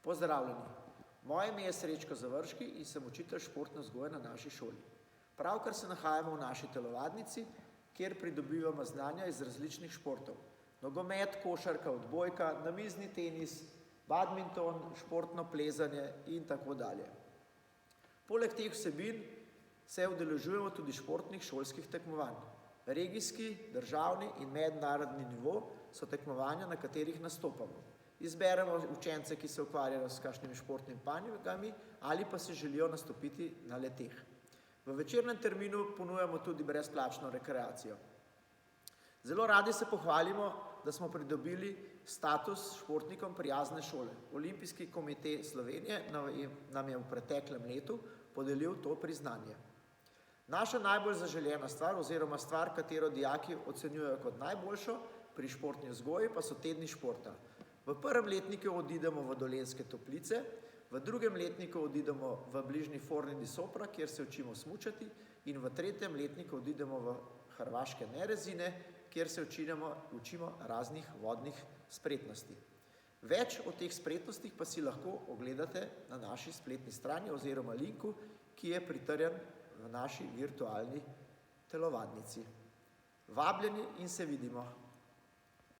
Pozdravljeni, moje ime je Srečko Završki in sem učitelj športne vzgoje na naši šoli. Pravkar se nahajamo v naši telovadnici, kjer pridobivamo znanja iz različnih športov. Nogomet, košarka, odbojka, namizni tenis, badminton, športno plezanje in tako dalje. Poleg teh vsebin se udeležujemo tudi športnih šolskih tekmovanj. Regijski, državni in mednarodni nivo so tekmovanja, na katerih nastopamo. Izberemo učence, ki se ukvarjajo s kakšnimi športnimi panogami ali pa si želijo nastopiti na leteh. V večernem terminu ponujamo tudi brezplačno rekreacijo. Zelo radi se pohvalimo, da smo pridobili status športnikom prijazne šole. Olimpijski komite Slovenije nam je v preteklem letu podelil to priznanje. Naša najbolj zaželena stvar oziroma stvar, katero dijaki ocenjujejo kot najboljšo pri športni vzgoji, pa so tedni športa. V prvem letniku odidemo v Dolenjske Toplice, v drugem letniku odidemo v bližnji Forni di Sopra, kjer se učimo smučati, in v tretjem letniku odidemo v hrvaške Nerezine, kjer se učimo raznih vodnih spretnosti. Več o teh spretnostih pa si lahko ogledate na naši spletni strani oziroma linku, ki je pritrjen v naši virtualni telovadnici. Vabljeni in se vidimo!